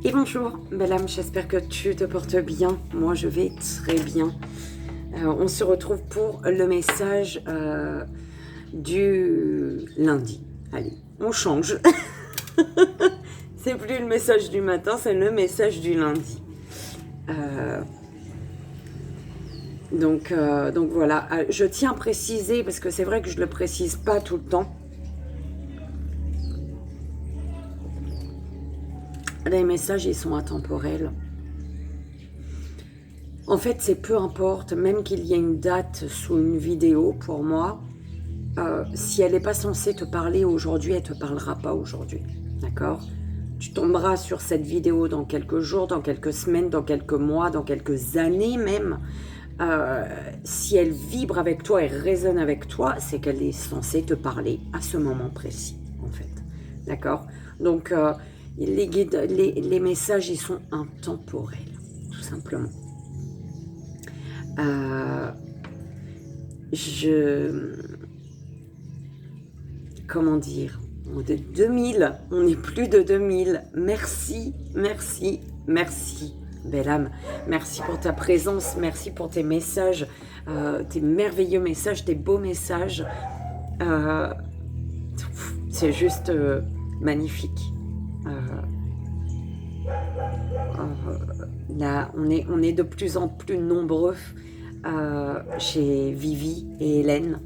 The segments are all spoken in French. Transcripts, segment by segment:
Et bonjour, belle âme, j'espère que tu te portes bien. Moi, je vais très bien. On se retrouve pour le message du lundi. Allez, on change. C'est plus le message du matin, c'est le message du lundi. Donc voilà, je tiens à préciser, parce que c'est vrai que je ne le précise pas tout le temps. Les messages, ils sont intemporels. En fait, c'est peu importe, même qu'il y ait une date sous une vidéo, pour moi, si elle n'est pas censée te parler aujourd'hui, elle ne te parlera pas aujourd'hui. D'accord? Tu tomberas sur cette vidéo dans quelques jours, dans quelques semaines, dans quelques mois, dans quelques années même. Si elle vibre avec toi et résonne avec toi, c'est qu'elle est censée te parler à ce moment précis, en fait. D'accord? Donc, les messages, ils sont intemporels, tout simplement. Comment dire, on est 2000, on est plus de 2000. Merci, merci, merci, belle âme. Merci pour ta présence, merci pour tes messages, tes merveilleux messages, tes beaux messages. C'est juste magnifique. Là, on est de plus en plus nombreux chez Vivi et Hélène.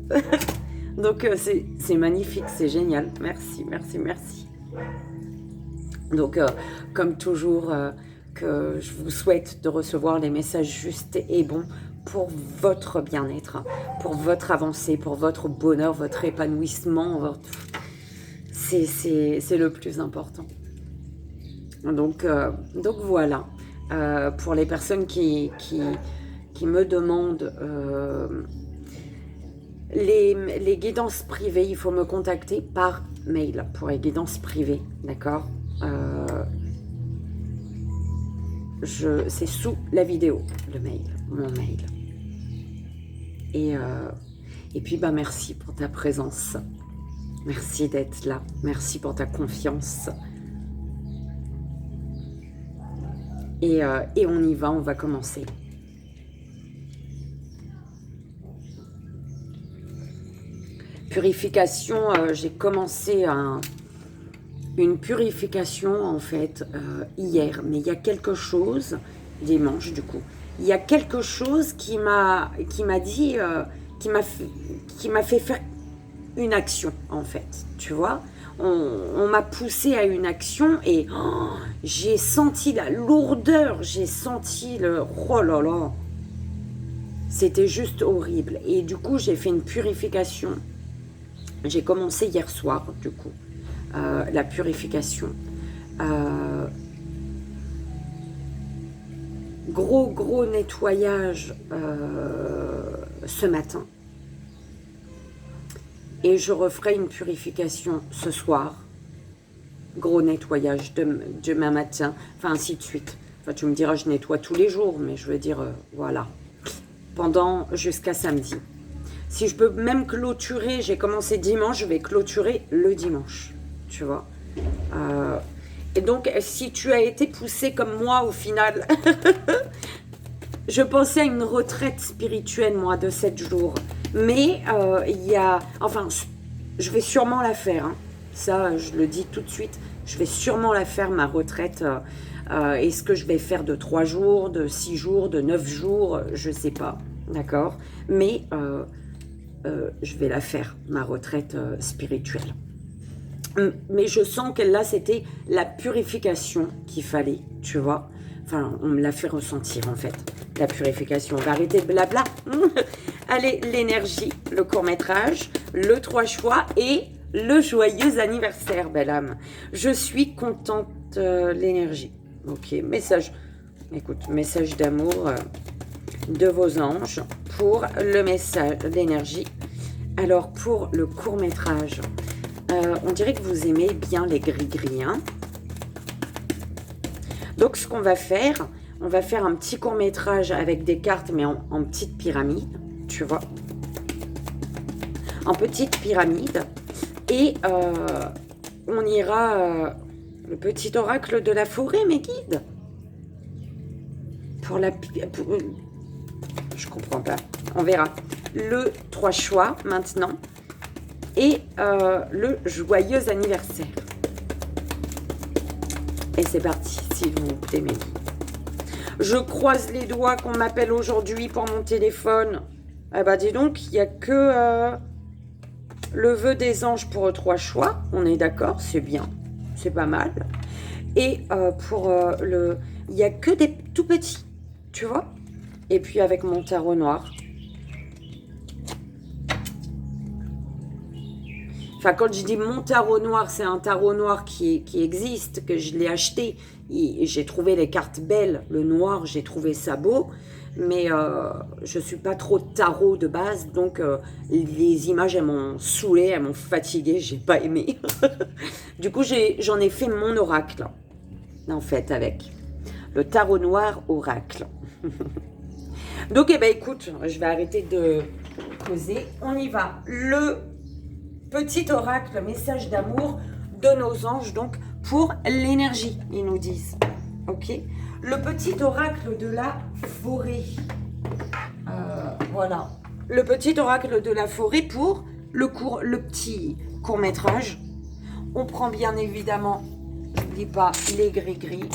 Donc c'est magnifique, c'est génial. Merci, merci, merci. Donc comme toujours, que je vous souhaite de recevoir les messages justes et bons pour votre bien-être, pour votre avancée, pour votre bonheur, votre épanouissement. C'est le plus important. Donc voilà. Pour les personnes qui me demandent les guidances privées, il faut me contacter par mail pour les guidances privées, d'accord? C'est sous la vidéo, le mail, mon mail. Et puis, merci pour ta présence. Merci d'être là. Merci pour ta confiance. Et on y va, on va commencer. Purification, j'ai commencé une purification en fait hier, mais il y a quelque chose, dimanche du coup, il y a quelque chose qui m'a dit, qui m'a fait faire une action en fait, tu vois. On m'a poussé à une action et j'ai senti la lourdeur, j'ai senti le... Oh là là, c'était juste horrible. Et du coup, j'ai fait une purification. J'ai commencé hier soir, du coup, la purification. Gros nettoyage ce matin. Et je referai une purification ce soir. Gros nettoyage demain matin, enfin ainsi de suite. Enfin, tu me diras, je nettoie tous les jours, mais je veux dire, voilà. Jusqu'à samedi. Si je peux même clôturer, j'ai commencé dimanche, je vais clôturer le dimanche, tu vois. Et donc, si tu as été poussé comme moi au final, je pensais à une retraite spirituelle, moi, de 7 jours. Mais il y a... Enfin, je vais sûrement la faire. Hein. Ça, je le dis tout de suite. Je vais sûrement la faire, ma retraite. Est-ce que je vais faire de 3 jours, de 6 jours, de 9 jours? Je ne sais pas. D'accord? Mais je vais la faire, ma retraite spirituelle. Mais je sens que là, c'était la purification qu'il fallait, tu vois. Enfin, on me l'a fait ressentir, en fait, la purification. On va arrêter de blabla. Allez, l'énergie, le court-métrage, le 3 choix et le joyeux anniversaire, belle âme. Je suis contente, l'énergie. Ok, message, écoute, message d'amour de vos anges pour le message, l'énergie. Alors, pour le court-métrage, on dirait que vous aimez bien les gris-gris, hein. Donc, ce qu'on va faire, on va faire un petit court-métrage avec des cartes, mais en petite pyramide, tu vois. En petite pyramide. Et on ira Le petit oracle de la forêt, mes guides. Je comprends pas. On verra. Le 3 choix, maintenant. Et le joyeux anniversaire. Et c'est parti, s'il vous plaît, mes guides. Je croise les doigts qu'on m'appelle aujourd'hui pour mon téléphone. Ah bah dis donc, il n'y a que le vœu des anges pour 3 choix. On est d'accord, c'est bien. C'est pas mal. Et pour le... Il n'y a que des tout petits, tu vois. Et puis avec mon tarot noir. Enfin, quand je dis mon tarot noir, c'est un tarot noir qui existe, que je l'ai acheté. J'ai trouvé les cartes belles. Le noir, j'ai trouvé ça beau. Mais je ne suis pas trop tarot de base. Donc, les images, elles m'ont saoulée, elles m'ont fatiguée. J'ai pas aimé. Du coup, j'en ai fait mon oracle. En fait, avec le tarot noir oracle. Donc, eh ben, écoute, je vais arrêter de causer. On y va. Le petit oracle, message d'amour de nos anges, donc pour l'énergie, ils nous disent. Ok. Le petit oracle de la forêt. Voilà. Le petit oracle de la forêt pour le petit court-métrage. On prend bien évidemment, n'oublie pas, les gris-gris.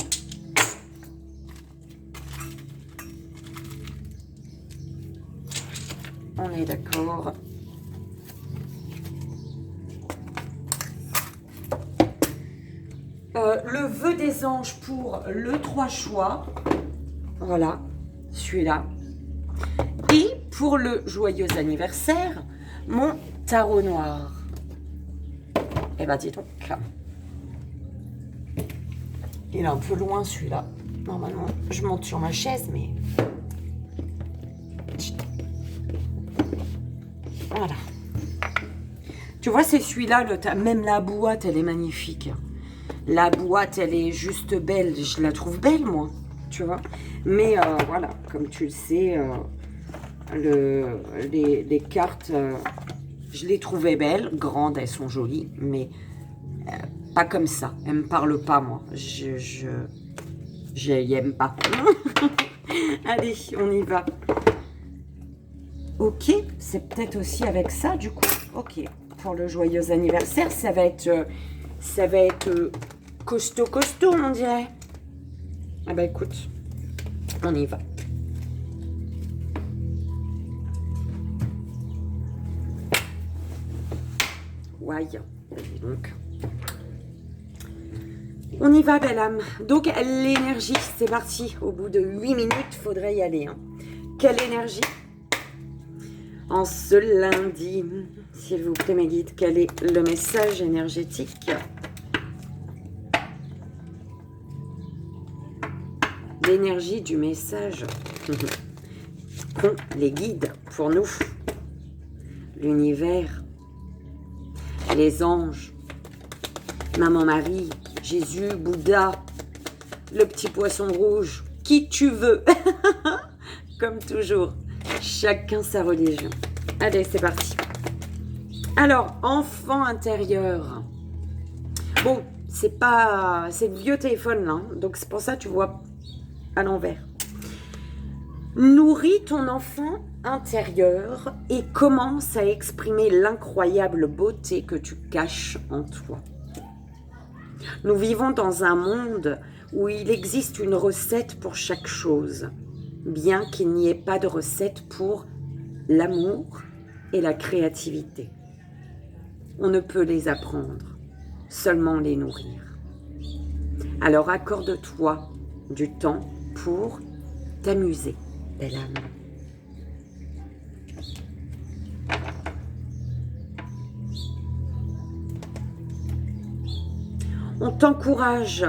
On est d'accord. Le vœu des anges pour le 3 choix. Voilà, celui-là. Et pour le joyeux anniversaire, mon tarot noir. Eh ben, dis donc. Il est un peu loin, celui-là. Normalement, je monte sur ma chaise, mais... Voilà. Tu vois, c'est celui-là, même la boîte, elle est magnifique. La boîte, elle est juste belle. Je la trouve belle, moi. Tu vois. Mais voilà, comme tu le sais, les cartes, je les trouvais belles. Grandes, elles sont jolies. Mais pas comme ça. Elles ne me parlent pas, moi. Je n'aime pas. Allez, on y va. Ok, c'est peut-être aussi avec ça, du coup. Ok, pour le joyeux anniversaire, ça va être costaud, on dirait. Ah bah écoute, on y va. Ouais, donc. On y va, belle âme. Donc, l'énergie, c'est parti. Au bout de 8 minutes, il faudrait y aller. Hein. Quelle énergie? En ce lundi, s'il vous plaît, mes guides, quel est le message énergétique? L'énergie du message qu'ont les guides pour nous. L'univers, les anges, Maman Marie, Jésus, Bouddha, le petit poisson rouge, qui tu veux. Comme toujours, chacun sa religion. Allez, c'est parti. Alors, enfant intérieur. Bon, c'est le vieux téléphone là, donc c'est pour ça que tu vois à l'envers. Nourris ton enfant intérieur et commence à exprimer l'incroyable beauté que tu caches en toi. Nous vivons dans un monde où il existe une recette pour chaque chose, bien qu'il n'y ait pas de recette pour l'amour et la créativité. On ne peut les apprendre, seulement les nourrir. Alors accorde-toi du temps pour t'amuser, belle âme. On t'encourage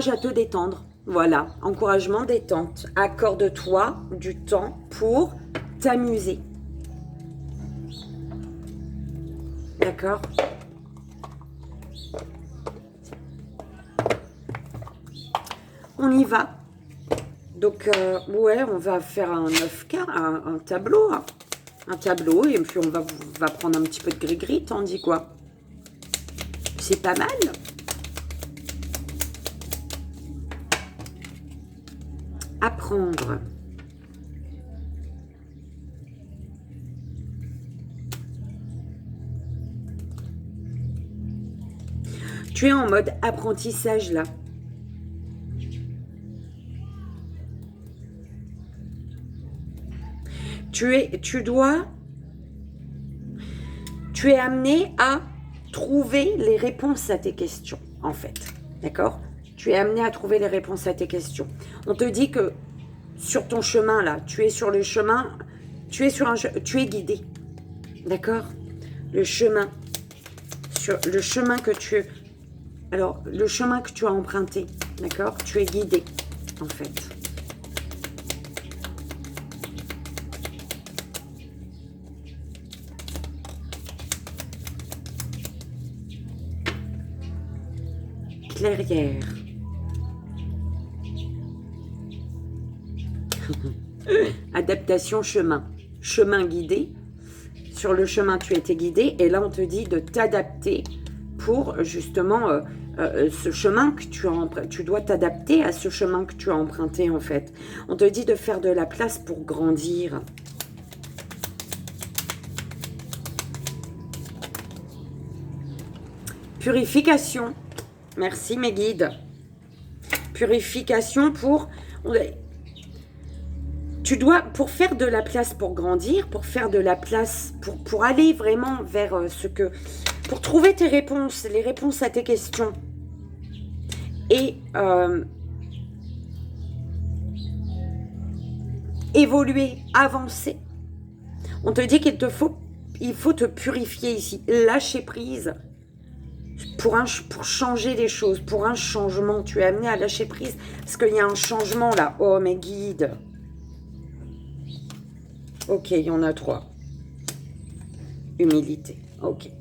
à te détendre. Voilà, encouragement, détente. Accorde-toi du temps pour t'amuser. D'accord ? On y va. Donc, ouais, on va faire un 9 quarts, un tableau. Hein. Un tableau, et puis on va prendre un petit peu de gris-gris, t'en dis quoi ? c'est pas mal. Apprendre. Tu es en mode apprentissage là. Tu es amené à trouver les réponses à tes questions, en fait. D'accord? Tu es amené à trouver les réponses à tes questions. On te dit que sur ton chemin là, tu es sur le chemin, tu es guidé. D'accord? Le chemin que tu... Alors, le chemin que tu as emprunté, d'accord? Tu es guidé, en fait. Clairière. Adaptation chemin. Chemin guidé. Sur le chemin, tu étais guidé. Et là, on te dit de t'adapter pour justement ce chemin que tu dois t'adapter à ce chemin que tu as emprunté, en fait. On te dit de faire de la place pour grandir. Purification. Merci mes guides. Purification pour... Tu dois, pour faire de la place pour grandir, pour faire de la place, pour aller vraiment vers ce que... Pour trouver tes réponses, les réponses à tes questions. Et évoluer, avancer. On te dit qu'il faut te purifier ici. Lâcher prise. Pour changer les choses, pour un changement, tu es amené à lâcher prise parce qu'il y a un changement là. Oh, mes guides. Ok, il y en a 3. Humilité. Ok.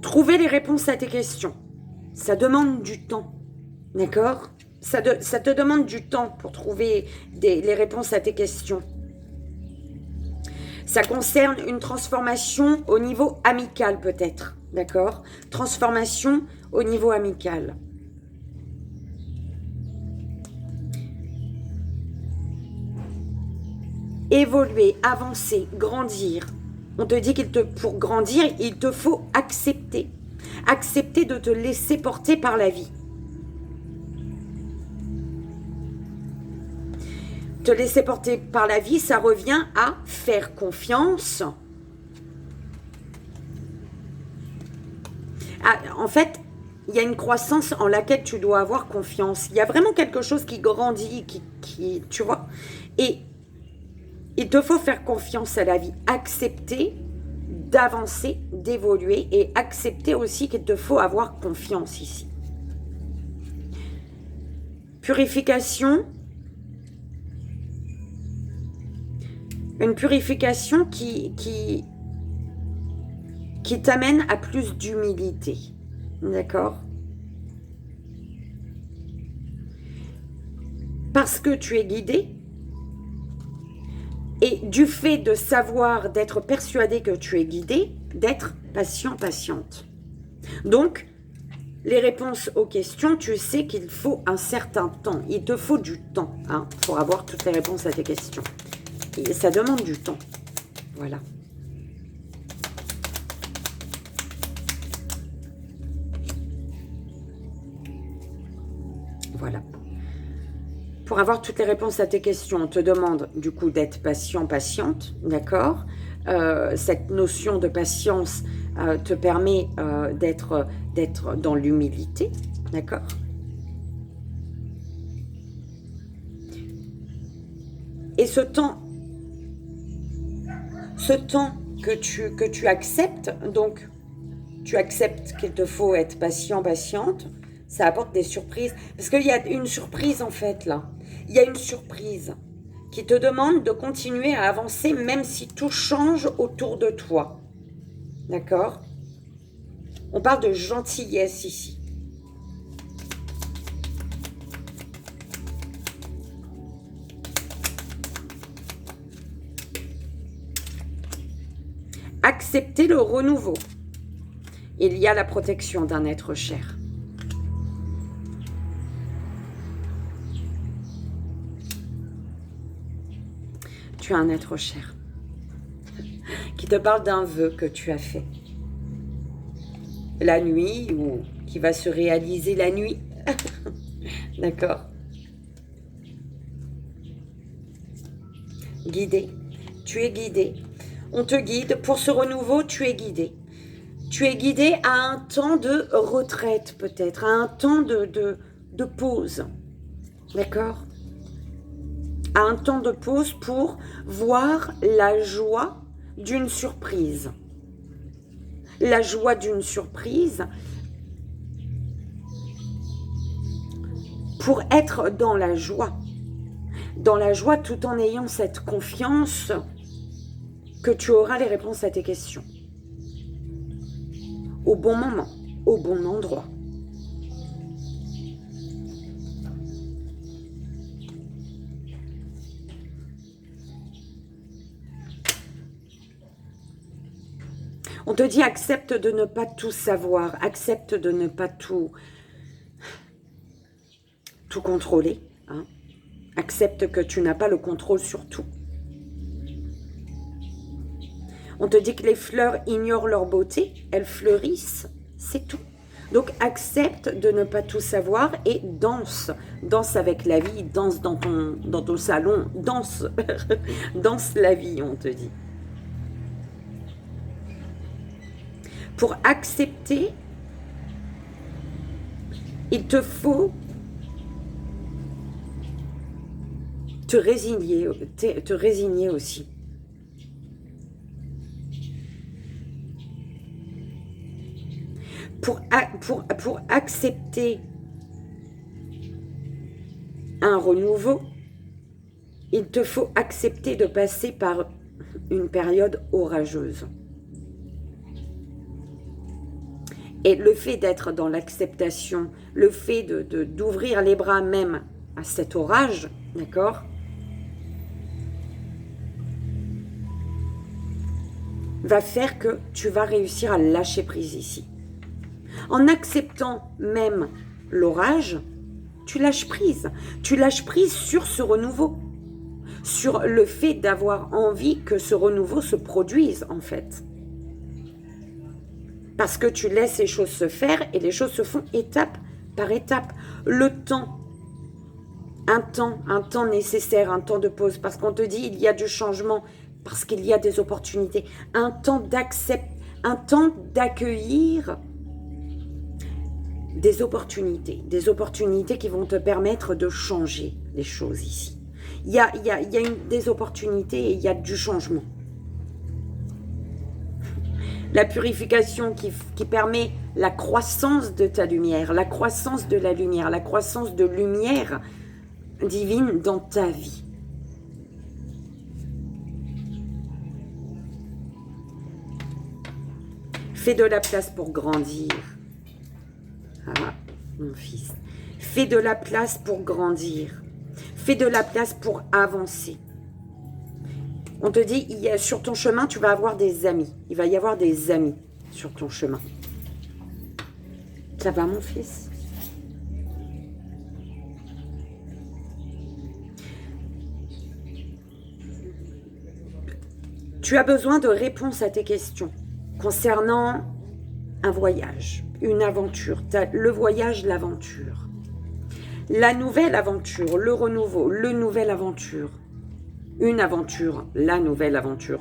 Trouver les réponses à tes questions. Ça demande du temps. D'accord? Ça te demande du temps pour trouver les réponses à tes questions. Ça concerne une transformation au niveau amical peut-être, d'accord? Transformation au niveau amical. Évoluer, avancer, grandir. On te dit pour grandir, il te faut accepter. Accepter de te laisser porter par la vie. Te laisser porter par la vie, ça revient à faire confiance. En fait, il y a une croissance en laquelle tu dois avoir confiance. Il y a vraiment quelque chose qui grandit, tu vois. Et il te faut faire confiance à la vie. Accepter d'avancer, d'évoluer et accepter aussi qu'il te faut avoir confiance ici. Purification. Une purification qui t'amène à plus d'humilité. D'accord? Parce que tu es guidé. Et du fait de savoir, d'être persuadé que tu es guidé, d'être patient, patiente. Donc, les réponses aux questions, tu sais qu'il faut un certain temps. Il te faut du temps pour avoir toutes les réponses à tes questions. Et ça demande du temps. Voilà. Voilà. Pour avoir toutes les réponses à tes questions, on te demande du coup d'être patient, patiente. D'accord? Cette notion de patience te permet d'être dans l'humilité. D'accord? Et ce temps que tu acceptes, donc tu acceptes qu'il te faut être patient, patiente, ça apporte des surprises. Parce qu'il y a une surprise en fait là. Il y a une surprise qui te demande de continuer à avancer même si tout change autour de toi. D'accord? On parle de gentillesse ici. Accepter le renouveau. Il y a la protection d'un être cher. Tu as un être cher qui te parle d'un vœu que tu as fait la nuit ou qui va se réaliser la nuit. D'accord? Guidé. Tu es guidé. On te guide. Pour ce renouveau, tu es guidé. Tu es guidé à un temps de retraite peut-être, à un temps de pause. D'accord? À un temps de pause pour voir la joie d'une surprise. La joie d'une surprise pour être dans la joie. Dans la joie tout en ayant cette confiance que tu auras les réponses à tes questions. Au bon moment, au bon endroit. On te dit accepte de ne pas tout savoir, accepte de ne pas tout contrôler. Hein. Accepte que tu n'as pas le contrôle sur tout. On te dit que les fleurs ignorent leur beauté, elles fleurissent, c'est tout. Donc accepte de ne pas tout savoir et danse. Danse avec la vie, danse dans ton salon, danse, danse la vie, on te dit. Pour accepter, il te faut te résigner aussi. Pour accepter un renouveau, il te faut accepter de passer par une période orageuse. Et le fait d'être dans l'acceptation, le fait d'ouvrir les bras même à cet orage, d'accord, va faire que tu vas réussir à lâcher prise ici. En acceptant même l'orage, tu lâches prise. Tu lâches prise sur ce renouveau, sur le fait d'avoir envie que ce renouveau se produise en fait. Parce que tu laisses les choses se faire et les choses se font étape par étape. Le temps, un temps nécessaire, un temps de pause, parce qu'on te dit il y a du changement, parce qu'il y a des opportunités, un temps d'accueillir des opportunités qui vont te permettre de changer les choses ici. Il y a des opportunités et il y a du changement. La purification qui permet la croissance de ta lumière, la croissance de la lumière, la croissance de lumière divine dans ta vie. Fais de la place pour grandir. Ah, mon fils. Fais de la place pour grandir. Fais de la place pour avancer. On te dit, sur ton chemin, tu vas avoir des amis. Il va y avoir des amis sur ton chemin. Ça va, mon fils? Tu as besoin de réponses à tes questions concernant un voyage, une aventure, le voyage, l'aventure. La nouvelle aventure, le renouveau, le nouvelle aventure. Une aventure, la nouvelle aventure.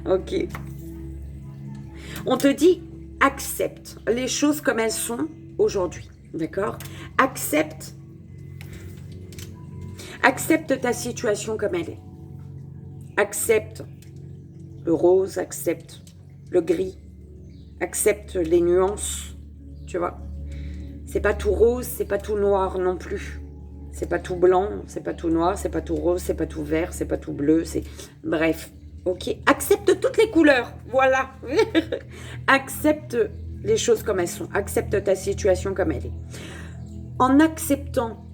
Ok. On te dit, accepte les choses comme elles sont aujourd'hui. D'accord? Accepte ta situation comme elle est. Accepte le rose, accepte le gris, accepte les nuances, tu vois. C'est pas tout rose, c'est pas tout noir non plus. C'est pas tout blanc, c'est pas tout noir, c'est pas tout rose, c'est pas tout vert, c'est pas tout bleu, c'est... Bref, ok. Accepte toutes les couleurs, voilà. Accepte les choses comme elles sont. Accepte ta situation comme elle est. En acceptant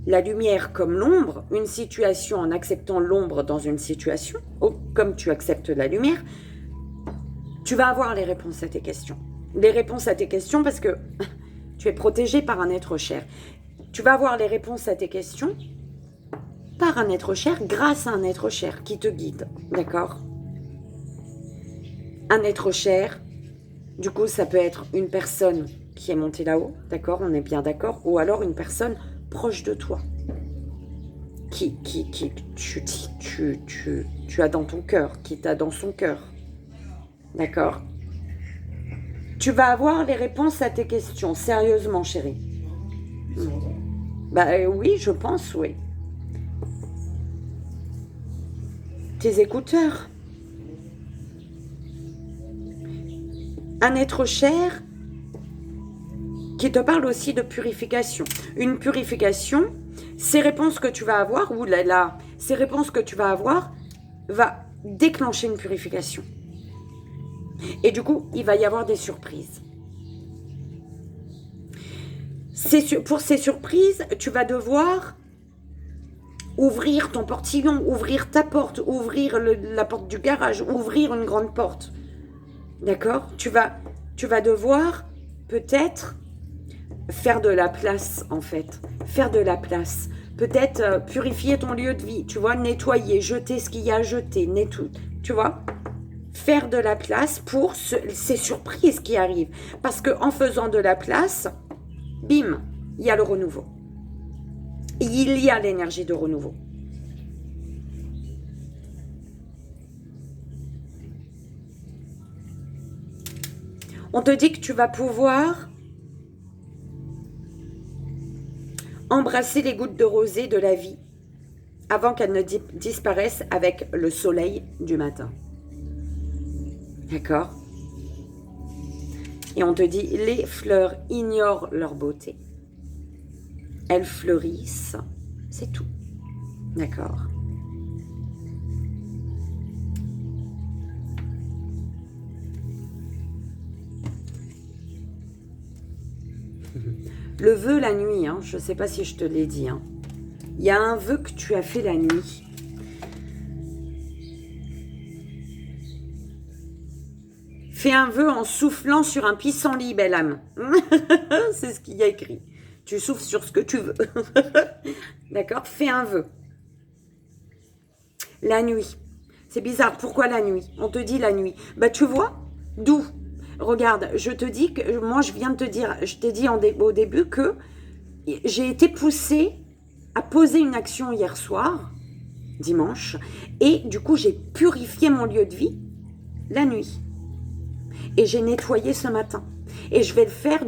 la lumière comme l'ombre, une situation en acceptant l'ombre dans une situation, comme tu acceptes la lumière, tu vas avoir les réponses à tes questions. Les réponses à tes questions parce que tu es protégé par un être cher. Tu vas avoir les réponses à tes questions par un être cher, grâce à un être cher qui te guide, d'accord? Un être cher, du coup, ça peut être une personne qui est montée là-haut, d'accord? On est bien d'accord? Ou alors une personne proche de toi, qui tu as dans ton cœur, qui t'a dans son cœur, d'accord? Tu vas avoir les réponses à tes questions, sérieusement, chérie. Bah oui, je pense, oui. Tes écouteurs. Un être cher qui te parle aussi de purification. Une purification, ces réponses que tu vas avoir, ou ces réponses que tu vas avoir, va déclencher une purification. Et du coup, il va y avoir des surprises. Pour ces surprises, tu vas devoir ouvrir ton portillon, ouvrir ta porte, ouvrir la porte du garage, ouvrir une grande porte. D'accord? Tu vas devoir peut-être faire de la place, en fait. Faire de la place. Peut-être purifier ton lieu de vie, tu vois, nettoyer, jeter ce qu'il y a à jeter, tu vois? Faire de la place pour ces surprises qui arrivent. Parce qu'en faisant de la place, bim, il y a le renouveau. Il y a l'énergie de renouveau. On te dit que tu vas pouvoir embrasser les gouttes de rosée de la vie avant qu'elles ne disparaissent avec le soleil du matin. D'accord? Et on te dit, les fleurs ignorent leur beauté. Elles fleurissent, c'est tout. D'accord? Le vœu la nuit, hein, je ne sais pas si je te l'ai dit. Hein. Il y a un vœu que tu as fait la nuit. Fais un vœu en soufflant sur un pissenlit, belle âme. C'est ce qu'il y a écrit. Tu souffles sur ce que tu veux. D'accord? Fais un vœu. La nuit. C'est bizarre. Pourquoi la nuit? On te dit la nuit. Bah, tu vois, d'où? Regarde, je te dis que moi, je viens de te dire, je t'ai dit au début que j'ai été poussée à poser une action hier soir, dimanche, et du coup, j'ai purifié mon lieu de vie la nuit. Et j'ai nettoyé ce matin. Et je vais le faire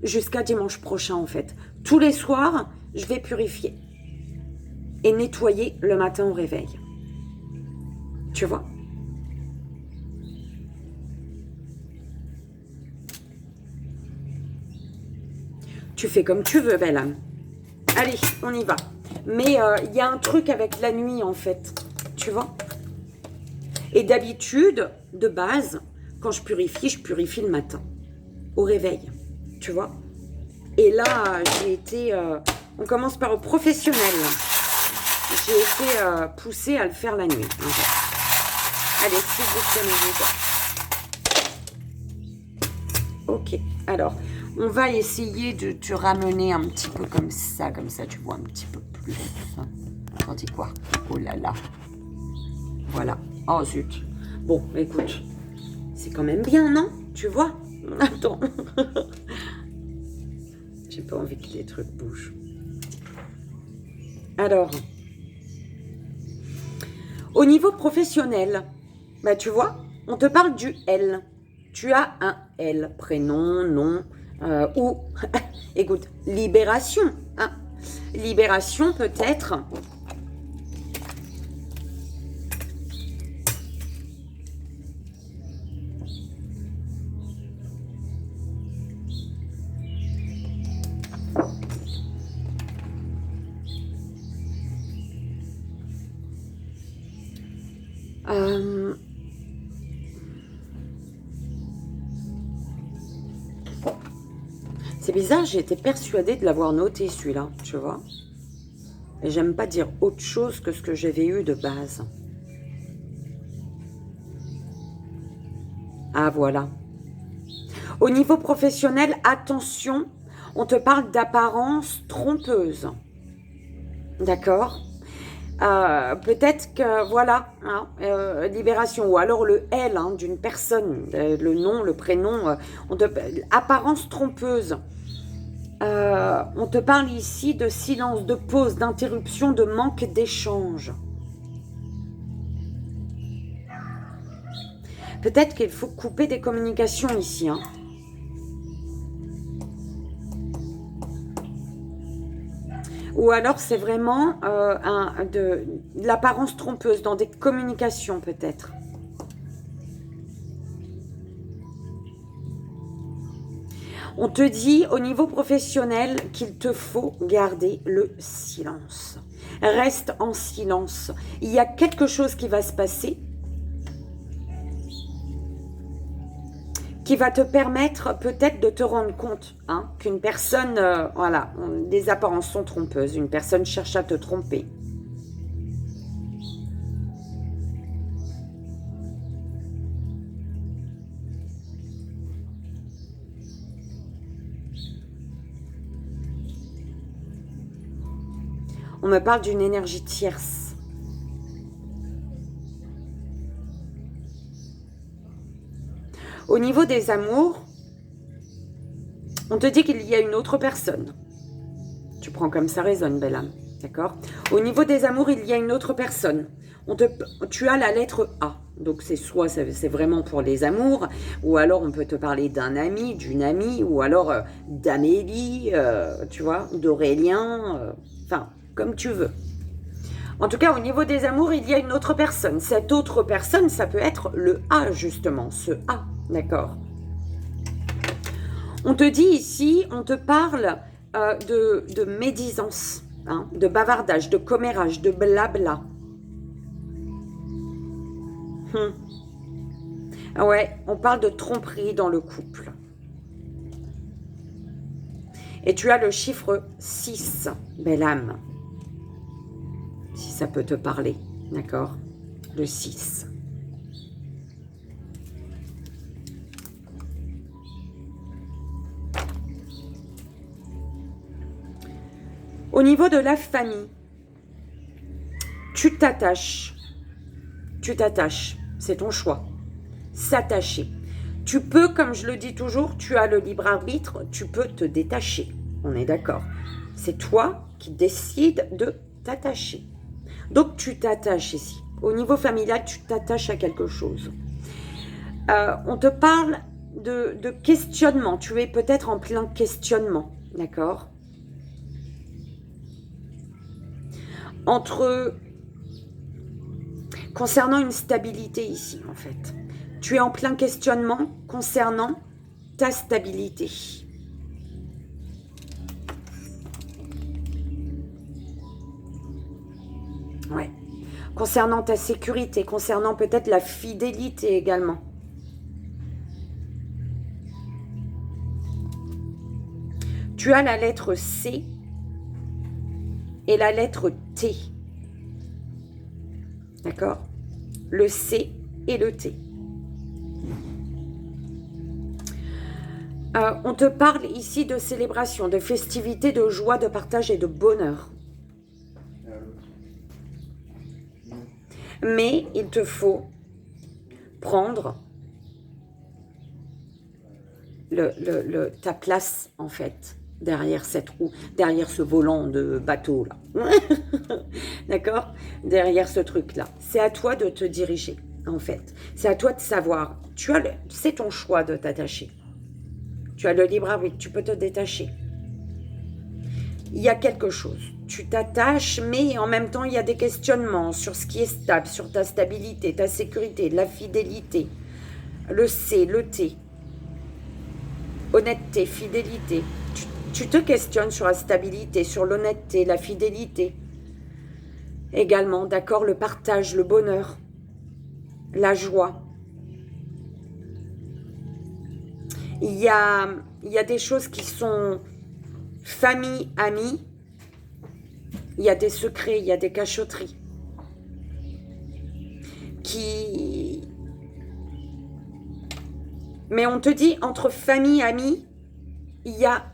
jusqu'à dimanche prochain, en fait. Tous les soirs, je vais purifier et nettoyer le matin au réveil. Tu vois? Tu fais comme tu veux, belle âme. Allez, on y va. Mais il y a un truc avec la nuit, en fait. Tu vois? Et d'habitude, de base, quand je purifie le matin. Au réveil. Tu vois? Et là, j'ai été... on commence par au professionnel. J'ai été poussée à le faire la nuit. Allez, s'il vous plaît. Ok, alors... On va essayer de te ramener un petit peu comme ça, tu vois, un petit peu plus. T'en dis quoi? Oh là là. Voilà. Oh zut. Bon, écoute, c'est quand même bien, non? Tu vois? Attends. J'ai pas envie que les trucs bougent. Alors, au niveau professionnel, bah tu vois, on te parle du L. Tu as un L, prénom, nom... ou, écoute, libération. Hein. Libération peut-être. C'est bizarre, j'ai été persuadée de l'avoir noté celui-là, tu vois. Et j'aime pas dire autre chose que ce que j'avais eu de base. Ah, voilà. Au niveau professionnel, attention, on te parle d'apparence trompeuse. D'accord? Peut-être que, voilà, hein, libération, ou alors le L hein, d'une personne, le nom, le prénom, apparence trompeuse. On te parle ici de silence, de pause, d'interruption, de manque d'échange. Peut-être qu'il faut couper des communications ici. Hein. Ou alors c'est vraiment de l'apparence trompeuse dans des communications peut-être. On te dit au niveau professionnel qu'il te faut garder le silence. Reste en silence. Il y a quelque chose qui va se passer qui va te permettre peut-être de te rendre compte hein, qu'une personne, voilà, des apparences sont trompeuses. Une personne cherche à te tromper. On me parle d'une énergie tierce. Au niveau des amours, on te dit qu'il y a une autre personne. Tu prends comme ça résonne, belle âme. D'accord? Au niveau des amours, il y a une autre personne. Tu as la lettre A. Donc, c'est soit c'est vraiment pour les amours, ou alors on peut te parler d'un ami, d'une amie, ou alors d'Amélie, tu vois, d'Aurélien, enfin, comme tu veux. En tout cas, au niveau des amours, il y a une autre personne. Cette autre personne, ça peut être le A, justement, ce A, d'accord? On te dit ici, on te parle de médisance, hein, de bavardage, de commérage, de blabla. Ouais, on parle de tromperie dans le couple. Et tu as le chiffre 6, belle âme. Si ça peut te parler, d'accord? Le 6. Au niveau de la famille, tu t'attaches. Tu t'attaches. C'est ton choix. S'attacher. Tu peux, comme je le dis toujours, tu as le libre arbitre, tu peux te détacher. On est d'accord. C'est toi qui décides de t'attacher. Donc, tu t'attaches ici. Au niveau familial, tu t'attaches à quelque chose. On te parle de questionnement. Tu es peut-être en plein questionnement. D'accord? Concernant une stabilité ici, en fait. Tu es en plein questionnement concernant ta stabilité. Ouais. Concernant ta sécurité, concernant peut-être la fidélité également. Tu as la lettre C et la lettre T. D'accord? Le C et le T. On te parle ici de célébration, de festivité, de joie, de partage et de bonheur. Mais il te faut prendre ta place, en fait, derrière cette roue, derrière ce volant de bateau, là. D'accord? Derrière ce truc-là. C'est à toi de te diriger, en fait. C'est à toi de savoir. C'est ton choix de t'attacher. Tu as le libre arbitre, tu peux te détacher. Il y a quelque chose. Tu t'attaches, mais en même temps, il y a des questionnements sur ce qui est stable, sur ta stabilité, ta sécurité, la fidélité. Le C, le T. Honnêteté, fidélité. Tu te questionnes sur la stabilité, sur l'honnêteté, la fidélité. Également, d'accord, le partage, le bonheur, la joie. Il y a des choses qui sont famille, amis, Il y a des secrets, il y a des cachotteries. Mais on te dit, entre famille et amis, il y a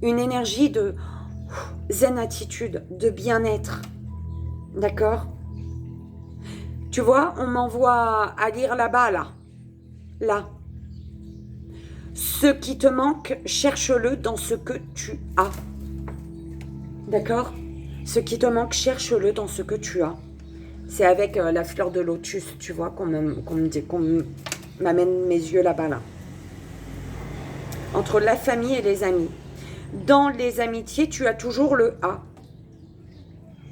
une énergie de zen attitude, de bien-être. D'accord? Tu vois, on m'envoie à lire là-bas, là. Là. Ce qui te manque, cherche-le dans ce que tu as. D'accord? Ce qui te manque, cherche-le dans ce que tu as. C'est avec la fleur de lotus, tu vois, qu'on m'amène mes yeux là-bas, là. Entre la famille et les amis. Dans les amitiés, tu as toujours le A.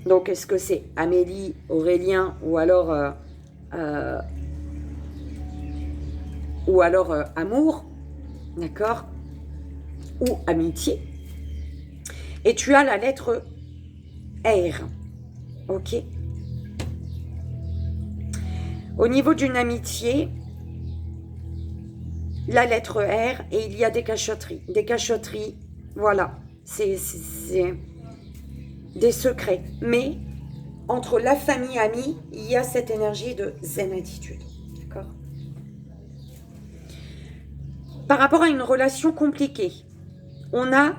Donc, est-ce que c'est Amélie, Aurélien ou alors amour, d'accord? Ou amitié. Et tu as la lettre R, ok? Au niveau d'une amitié, la lettre R, et il y a des cachotteries. Des cachotteries, voilà, c'est des secrets. Mais entre la famille et amis, il y a cette énergie de zen attitude, d'accord? Par rapport à une relation compliquée, on a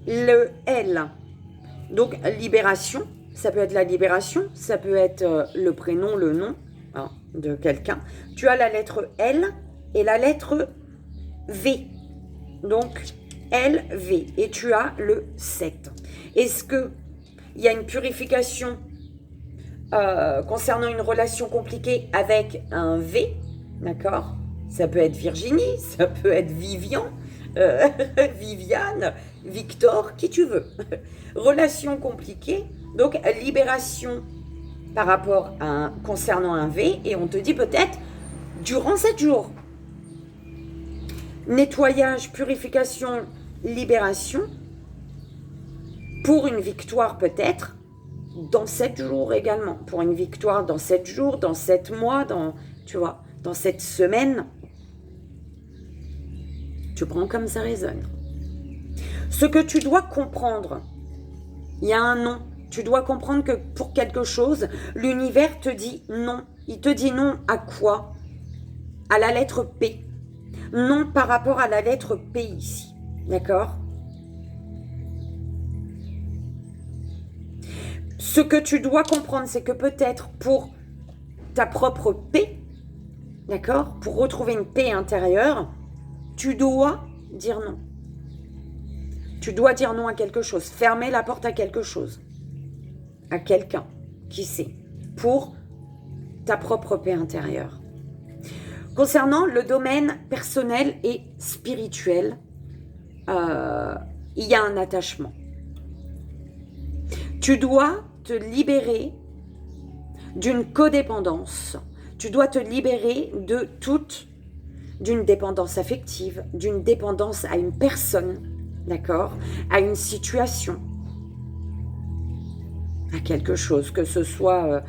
le L. Donc, libération, ça peut être la libération, ça peut être le prénom, le nom de quelqu'un. Tu as la lettre L et la lettre V. Donc, L, V. Et tu as le 7. Est-ce qu'il y a une purification concernant une relation compliquée avec un V? D'accord? Ça peut être Virginie, ça peut être Vivian, Viviane, Victor, qui tu veux. Relation compliquée, donc libération par rapport à concernant un V, et on te dit peut-être durant 7 jours. Nettoyage, purification, libération, pour une victoire peut-être, dans 7 jours également. Pour une victoire dans 7 jours, dans 7 mois, tu vois, dans cette semaine. Tu prends comme ça résonne. Ce que tu dois comprendre, il y a un non. Tu dois comprendre que pour quelque chose, l'univers te dit non. Il te dit non à quoi? À la lettre P. Non par rapport à la lettre P ici. D'accord? Ce que tu dois comprendre, c'est que peut-être pour ta propre paix, d'accord? Pour retrouver une paix intérieure, tu dois dire non. Tu dois dire non à quelque chose. Fermer la porte à quelque chose. À quelqu'un. Qui sait? Pour ta propre paix intérieure. Concernant le domaine personnel et spirituel, il y a un attachement. Tu dois te libérer d'une codépendance. Tu dois te libérer d'une dépendance affective, d'une dépendance à une personne, d'accord, à une situation, à quelque chose, que ce soit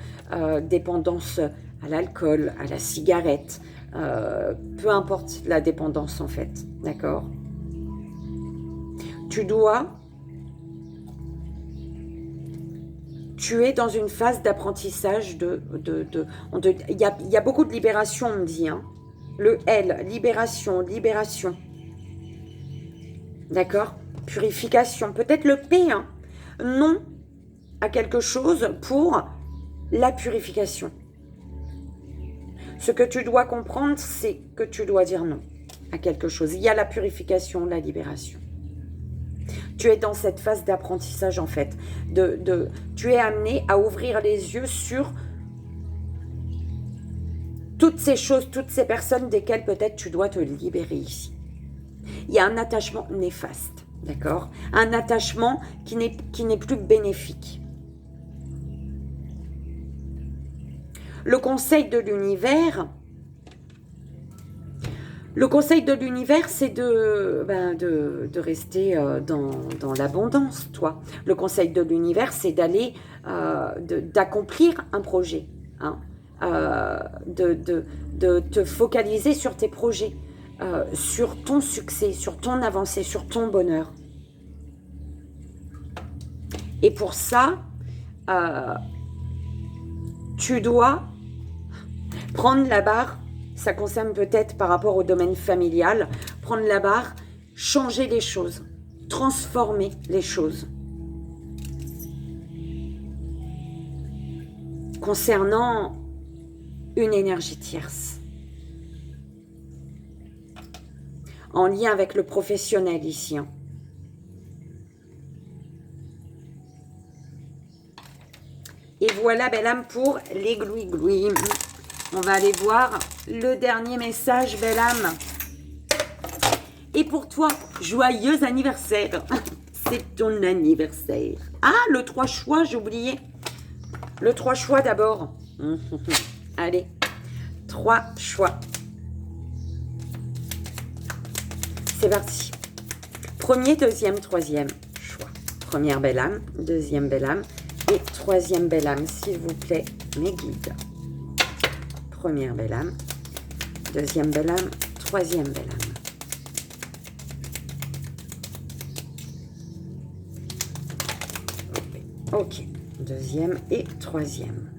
dépendance à l'alcool, à la cigarette, peu importe la dépendance en fait, d'accord. Tu es dans une phase d'apprentissage il y a beaucoup de libération, on me dit, hein. Le L, libération, libération. D'accord? Purification. Peut-être le P, hein. Non à quelque chose pour la purification. Ce que tu dois comprendre, c'est que tu dois dire non à quelque chose. Il y a la purification, la libération. Tu es dans cette phase d'apprentissage, en fait. Tu es amené à ouvrir les yeux sur toutes ces choses, toutes ces personnes desquelles peut-être tu dois te libérer ici. Il y a un attachement néfaste, d'accord? Un attachement qui n'est plus bénéfique. Le conseil de l'univers, c'est de rester dans l'abondance, toi. Le conseil de l'univers, c'est d'aller, d'accomplir un projet, hein. De te focaliser sur tes projets, sur ton succès, sur ton avancée, sur ton bonheur. Et pour ça, tu dois prendre la barre, ça concerne peut-être par rapport au domaine familial, prendre la barre, changer les choses, transformer les choses. Concernant une énergie tierce. En lien avec le professionnel ici. Et voilà, belle âme, pour les glouis-glouis. On va aller voir le dernier message, belle âme. Et pour toi, joyeux anniversaire. C'est ton anniversaire. Ah, le 3 choix, j'ai oublié. Le 3 choix d'abord. Allez, 3 choix. C'est parti. Premier, deuxième, troisième choix. Première belle âme, deuxième belle âme et troisième belle âme, s'il vous plaît, mes guides. Première belle âme, deuxième belle âme, troisième belle âme. Ok, deuxième et troisième.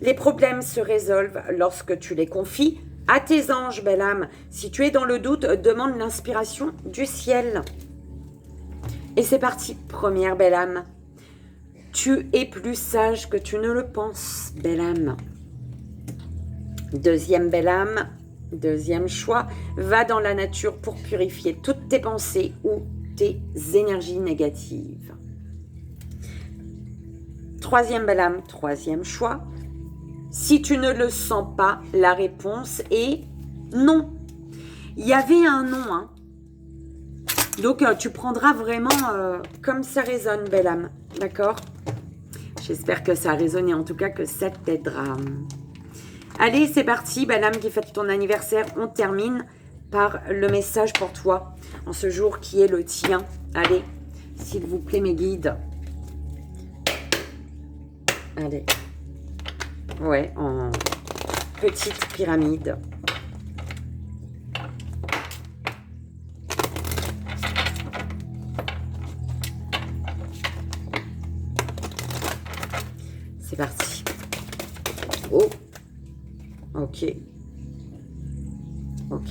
Les problèmes se résolvent lorsque tu les confies à tes anges, belle âme. Si tu es dans le doute, demande l'inspiration du ciel. Et c'est parti, première belle âme. Tu es plus sage que tu ne le penses, belle âme. Deuxième belle âme, deuxième choix, va dans la nature pour purifier toutes tes pensées ou tes énergies négatives. Troisième belle âme, troisième choix. Si tu ne le sens pas, la réponse est non. Il y avait un non, hein. Donc, tu prendras vraiment comme ça résonne, belle âme. D'accord? J'espère que ça a résonné, en tout cas que ça t'aidera. Allez, c'est parti, belle âme qui fête ton anniversaire. On termine par le message pour toi en ce jour qui est le tien. Allez, s'il vous plaît, mes guides. Allez. Ouais, en petite pyramide. C'est parti. Oh. Ok. Ok.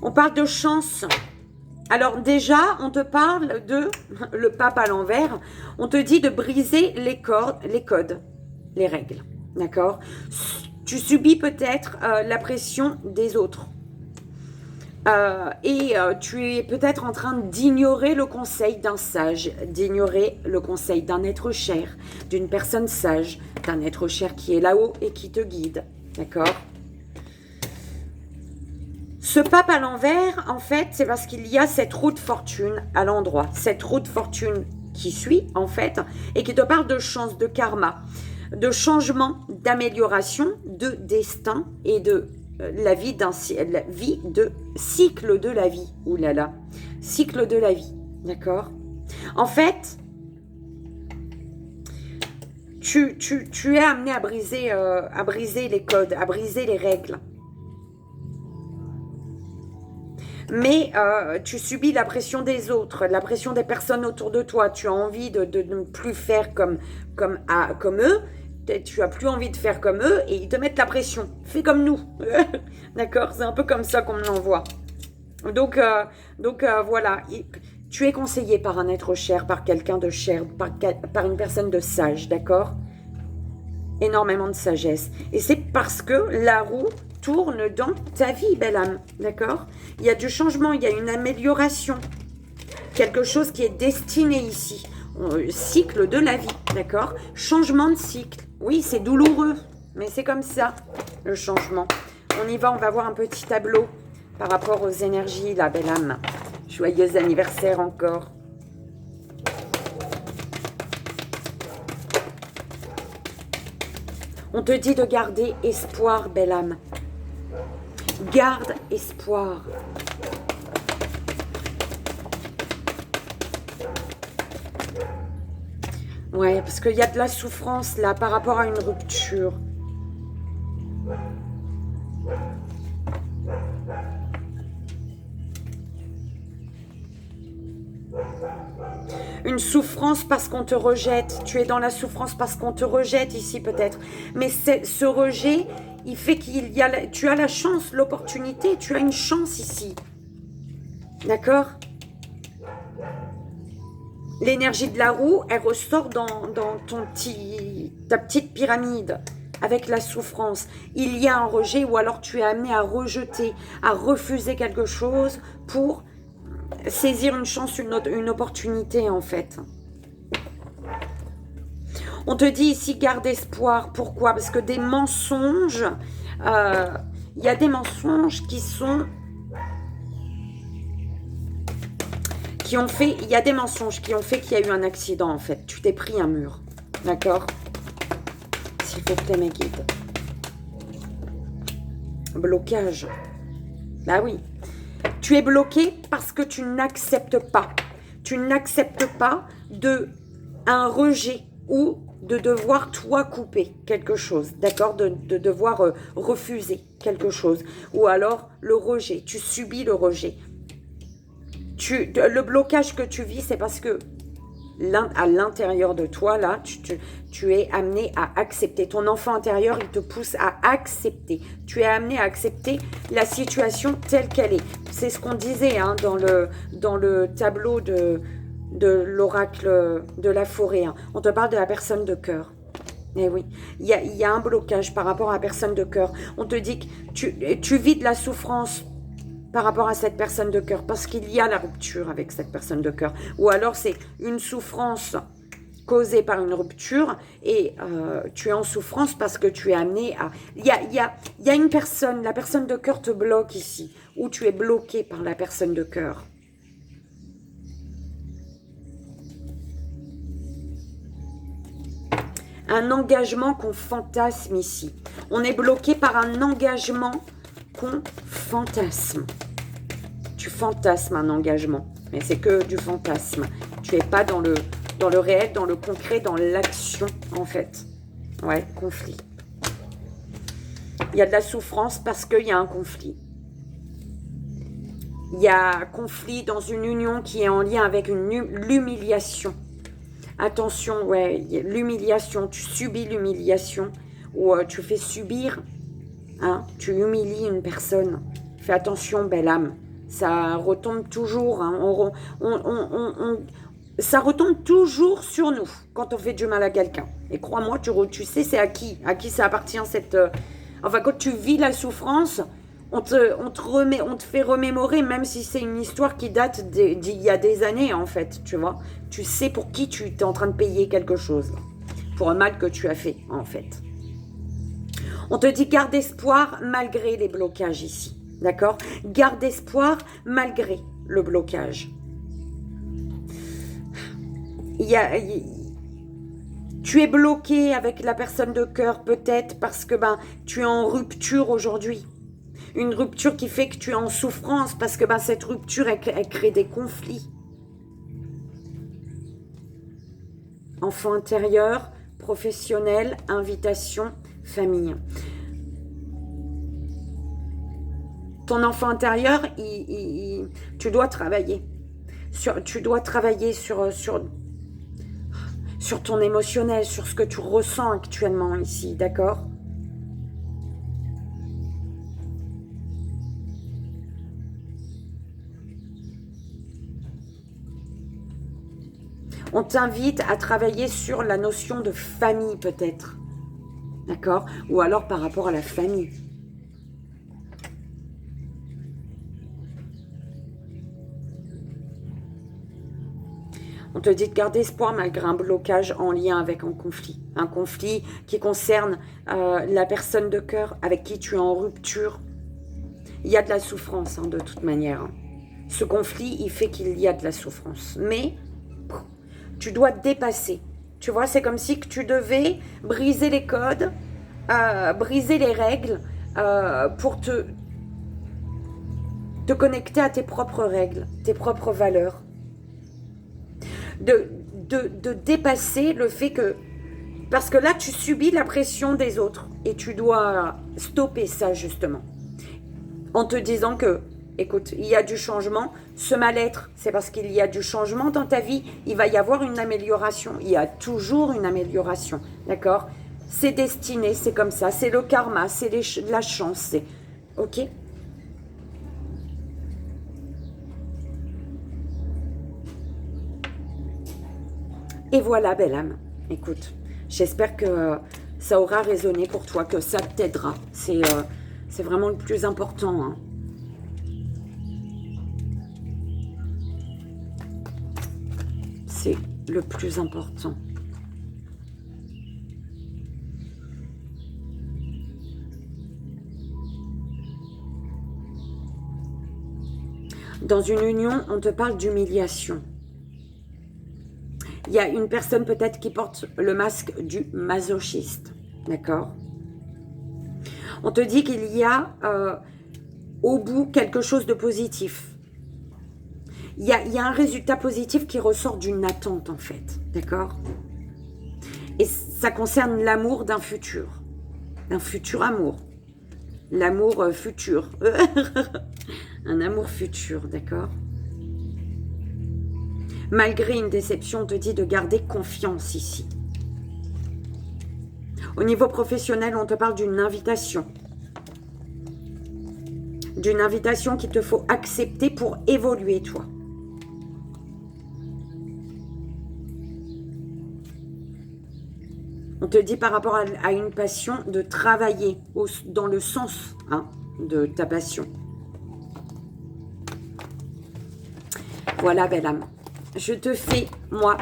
On parle de chance. Alors déjà, on te parle de le pape à l'envers. On te dit de briser les codes, les règles. D'accord? Tu subis peut-être la pression des autres. Tu es peut-être en train d'ignorer le conseil d'un sage, d'ignorer le conseil d'un être cher, d'une personne sage, d'un être cher qui est là-haut et qui te guide. D'accord? Ce pape à l'envers, en fait, c'est parce qu'il y a cette roue de fortune à l'endroit. Cette roue de fortune qui suit, en fait, et qui te parle de chance, de karma, de changement, d'amélioration, de destin et de la vie de cycle de la vie. Ouh là là, cycle de la vie, d'accord? En fait, tu es amené à briser les codes, à briser les règles. Mais tu subis la pression des autres, la pression des personnes autour de toi. Tu as envie de ne plus faire comme eux. Tu as plus envie de faire comme eux et ils te mettent la pression. Fais comme nous. D'accord? C'est un peu comme ça qu'on me l'envoie. Donc voilà. Tu es conseillé par un être cher, par quelqu'un de cher, par une personne de sage. D'accord? Énormément de sagesse. Et c'est parce que la roue tourne dans ta vie, belle âme, d'accord? Il y a du changement, il y a une amélioration. Quelque chose qui est destiné ici. Cycle de la vie, d'accord? Changement de cycle. Oui, c'est douloureux, mais c'est comme ça, le changement. On y va, on va voir un petit tableau par rapport aux énergies, la belle âme. Joyeux anniversaire encore. On te dit de garder espoir, belle âme. Garde espoir. Ouais, parce qu'il y a de la souffrance là par rapport à une rupture. Une souffrance parce qu'on te rejette. Tu es dans la souffrance parce qu'on te rejette ici peut-être. Mais ce rejet, il fait qu'il y a... Tu as la chance, l'opportunité, tu as une chance ici. D'accord? L'énergie de la roue, elle ressort dans ta petite pyramide avec la souffrance. Il y a un rejet ou alors tu es amené à rejeter, à refuser quelque chose pour saisir une chance, une opportunité en fait. On te dit ici, garde espoir. Pourquoi? Parce que des mensonges, il y a des mensonges qui sont... il y a des mensonges qui ont fait qu'il y a eu un accident en fait. Tu t'es pris un mur. D'accord? S'il vous plaît mes guides. Blocage. Bah oui. Tu es bloqué parce que tu n'acceptes pas. Tu n'acceptes pas un rejet ou de devoir toi couper quelque chose. D'accord? De devoir refuser quelque chose. Ou alors le rejet. Tu subis le rejet. Le blocage que tu vis, c'est parce que à l'intérieur de toi, là, tu es amené à accepter. Ton enfant intérieur, il te pousse à accepter. Tu es amené à accepter la situation telle qu'elle est. C'est ce qu'on disait hein, dans le tableau de l'oracle de la forêt. Hein. On te parle de la personne de cœur. Eh oui, il y a un blocage par rapport à la personne de cœur. On te dit que tu vis de la souffrance par rapport à cette personne de cœur, parce qu'il y a la rupture avec cette personne de cœur. Ou alors c'est une souffrance causée par une rupture et tu es en souffrance parce que tu es amené à... Il y a une personne, la personne de cœur te bloque ici, ou tu es bloqué par la personne de cœur. Un engagement qu'on fantasme ici. On est bloqué par un engagement qu'on fantasme. Tu fantasmes un engagement, mais c'est que du fantasme. Tu n'es pas dans le réel, dans le concret, dans l'action, en fait. Ouais, conflit. Il y a de la souffrance parce qu'il y a un conflit. Il y a conflit dans une union qui est en lien avec l'humiliation. Attention, ouais, l'humiliation. Tu subis l'humiliation ou tu fais subir. Hein, tu humilies une personne. Fais attention, belle âme. Ça retombe toujours. Hein, ça retombe toujours sur nous quand on fait du mal à quelqu'un. Et crois-moi, tu sais c'est à qui ça appartient cette... Enfin, quand tu vis la souffrance, on te fait remémorer, même si c'est une histoire qui date d'il y a des années, en fait, tu vois. Tu sais pour qui tu es en train de payer quelque chose. Pour un mal que tu as fait, en fait. On te dit garde espoir malgré les blocages ici. D'accord? Garde espoir malgré le blocage. Tu es bloqué avec la personne de cœur peut-être parce que tu es en rupture aujourd'hui. Une rupture qui fait que tu es en souffrance parce que cette rupture, elle crée des conflits. Enfant intérieur, professionnel, invitation, famille. Ton enfant intérieur, tu dois travailler. Tu dois travailler sur ton émotionnel, sur ce que tu ressens actuellement ici, d'accord? On t'invite à travailler sur la notion de famille peut-être, d'accord? Ou alors par rapport à la famille. On te dit de garder espoir malgré un blocage en lien avec un conflit. Un conflit qui concerne la personne de cœur avec qui tu es en rupture. Il y a de la souffrance de toute manière. Ce conflit, il fait qu'il y a de la souffrance. Mais tu dois te dépasser. Tu vois, c'est comme si que tu devais briser les codes, briser les règles pour te connecter à tes propres règles, tes propres valeurs. De dépasser le fait que... Parce que là, tu subis la pression des autres. Et tu dois stopper ça, justement. En te disant que écoute, il y a du changement. Ce mal-être, c'est parce qu'il y a du changement dans ta vie. Il va y avoir une amélioration. Il y a toujours une amélioration, d'accord? C'est destiné, c'est comme ça. C'est le karma, c'est la chance, c'est... Ok? Et voilà, belle âme. Écoute, j'espère que ça aura résonné pour toi, que ça t'aidera. C'est vraiment le plus important, hein. C'est le plus important. Dans une union, on te parle d'humiliation. Il y a une personne peut-être qui porte le masque du masochiste, d'accord? On te dit qu'il y a au bout quelque chose de positif. Il y a un résultat positif qui ressort d'une attente en fait, d'accord? Et ça concerne l'amour d'un futur amour. L'amour futur. Un amour futur, d'accord? Malgré une déception, on te dit de garder confiance ici. Au niveau professionnel, on te parle d'une invitation. D'une invitation qu'il te faut accepter pour évoluer, toi. On te dit par rapport à une passion de travailler dans le sens de ta passion. Voilà, belle âme. Je te fais, moi,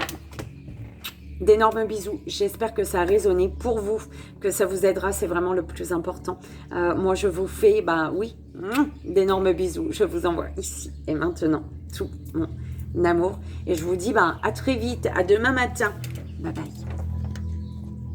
d'énormes bisous. J'espère que ça a résonné pour vous, que ça vous aidera. C'est vraiment le plus important. Moi, je vous fais, oui, d'énormes bisous. Je vous envoie ici et maintenant tout mon amour. Et je vous dis, à très vite. À demain matin. Bye bye.